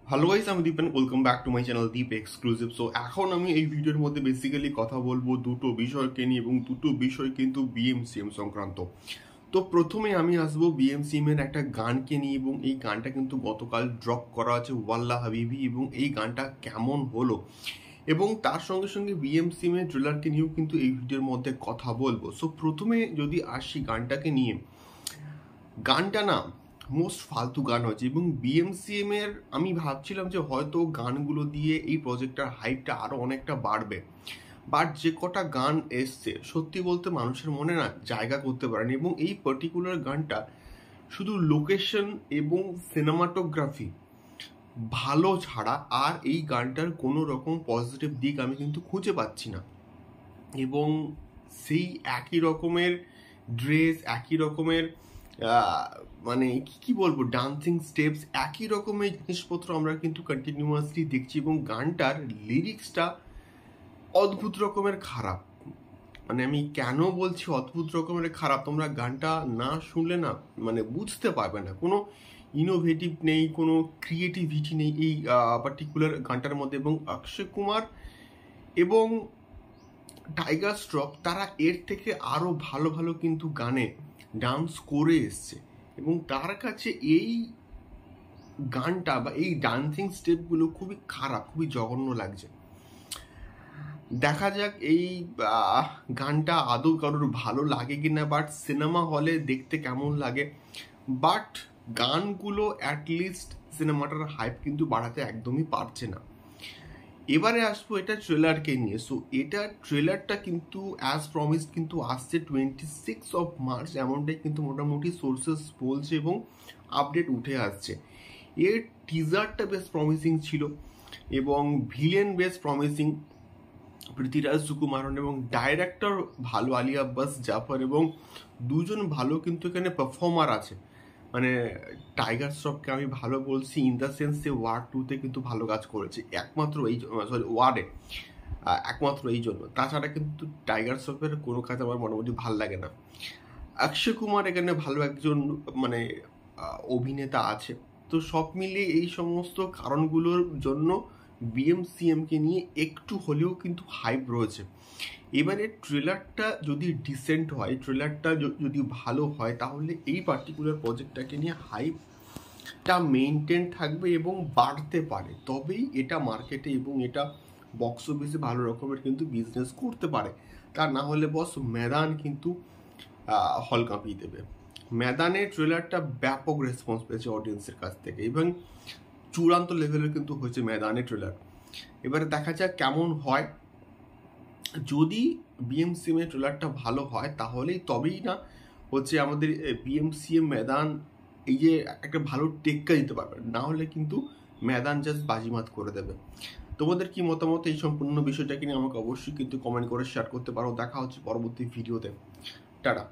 Hello guys, আমি Deep and welcome back to my channel Deep exclusive. So এখন আমি এই ভিডিওর মধ্যে বেসিক্যালি কথা বলবো দুটো বিষয়কে নিয়ে, এবং দুটো বিষয় কিন্তু বিএমসিএম সংক্রান্ত। তো প্রথমে আমি আসবো বিএমসিএম এর একটা গানকে নিয়ে, এবং এই গানটা কিন্তু গতকাল ড্রপ করা আছে, ওয়াল্লা হাবিবি, এবং এই গানটা কেমন হলো, এবং তার সঙ্গে সঙ্গে বিএমসিএম এর ট্রেলারকে নিয়েও কিন্তু এই ভিডিওর মধ্যে কথা বলবো। সো প্রথমে যদি আসি গানটাকে নিয়ে, গানটা না মোস্ট ফালতু গান হয়েছে, এবং বিএমসিএম এর আমি ভাবছিলাম যে হয়তো গানগুলো দিয়ে এই প্রজেক্টটার হাইপটা আরও অনেকটা বাড়বে, বাট যে কটা গান এসছে সত্যি বলতে মানুষের মনে না জায়গা করতে পারেনি। এবং এই পার্টিকুলার গানটা শুধু লোকেশন এবং সিনেমাটোগ্রাফি ভালো ছাড়া আর এই গানটার কোনো রকম পজিটিভ দিক আমি কিন্তু খুঁজে পাচ্ছি না। এবং সেই একই রকমের ড্রেস, একই রকমের মানে কি বলবো, ডান্সিং স্টেপস, একই রকমের জিনিসপত্র আমরা কিন্তু কন্টিনিউয়াসলি দেখছি, এবং গানটার লিরিক্সটা অদ্ভুত রকমের খারাপ। মানে আমি কেন বলছি অদ্ভুত রকমের খারাপ, তোমরা গানটা না শুনলে না মানে বুঝতে পারবে না। কোনো ইনোভেটিভ নেই, কোনো ক্রিয়েটিভিটি নেই এই পার্টিকুলার গানটার মধ্যে। এবং অক্ষয় কুমার এবং টাইগার শ্রফ তারা এর থেকে আরও ভালো ভালো কিন্তু গানে ডান্স করে এসছে, এবং তার কাছে এই গানটা বা এই ডান্সিং স্টেপগুলো খুবই খারাপ, খুবই জঘন্য লাগছে। দেখা যাক এই গানটা আদৌ কারোর ভালো লাগে কিনা, বাট সিনেমা হলে দেখতে কেমন লাগে, বাট গানগুলো অ্যাটলিস্ট সিনেমাটার হাইপ কিন্তু বাড়াতে একদমই পারছে না। এবারে আসবো এটা ট্রেলারকে নিয়ে। সো এটা ট্রেলারটা কিন্তু অ্যাজ প্রমিসড কিন্তু আসছে 26 মার্চ, এমনটাই কিন্তু মোটামুটি সোর্সেস বলছে এবং আপডেট উঠে আসছে। এর টিজারটা বেশ প্রমিসিং ছিল, এবং ভিলেন বেশ প্রমিসিং, পৃথ্বীরাজ সুকুমারন, এবং ডাইরেক্টর ভালো আলী আব্বাস জাফর, এবং দুজন ভালো কিন্তু এখানে পারফর্মার আছে। মানে টাইগার শ্রফকে আমি ভালো বলছি ইন দ্য সেন্স যে ওয়ার 2-তে কিন্তু ভালো কাজ করেছে, একমাত্র এই সরি ওয়ারে একমাত্র এই জন্য। তাছাড়া কিন্তু টাইগার শ্রফের কোনো কাজ আমার মোটামুটি ভালো লাগে না। অক্ষয় কুমার এখানে ভালো একজন মানে অভিনেতা আছে। তো সব মিলিয়ে এই সমস্ত কারণগুলোর জন্য বিএমসিএমকে নিয়ে একটু হলেও কিন্তু হাইপ রয়েছে। এবারে ট্রেলারটা যদি ডিসেন্ট হয়, ট্রেলারটা যদি ভালো হয়, তাহলে এই পার্টিকুলার প্রজেক্টটাকে নিয়ে হাইপটা মেনটেন থাকবে এবং বাড়তে পারে, তবেই এটা মার্কেটে এবং এটা বক্স অফিসে ভালো রকমের কিন্তু বিজনেস করতে পারে। তা না হলে বস ময়দান কিন্তু হল কাঁপিয়ে দেবে। ময়দানের ট্রেলারটা ব্যাপক রেসপন্স পেয়েছে অডিয়েন্সের কাছ থেকে, এবং চূড়ান্ত লেভেলের কিন্তু হয়েছে ময়দানের ট্রেলার। এবারে দেখা যাক কেমন হয়। যদি বিএমসিএম এর ট্রেলারটা ভালো হয় তাহলেই তবেই না হচ্ছে আমাদের বিএমসিএম ময়দান এই যে একটা ভালো টেক্কা দিতে পারবে, না হলে কিন্তু ময়দান জাস্ট বাজিমাত করে দেবে। তোমাদের কি মতামত এই সম্পূর্ণ বিষয়টাকে নিয়ে আমাকে অবশ্যই কিন্তু কমেন্ট করে শেয়ার করতে পারো। দেখা হচ্ছে পরবর্তী ভিডিওতে। টাটা।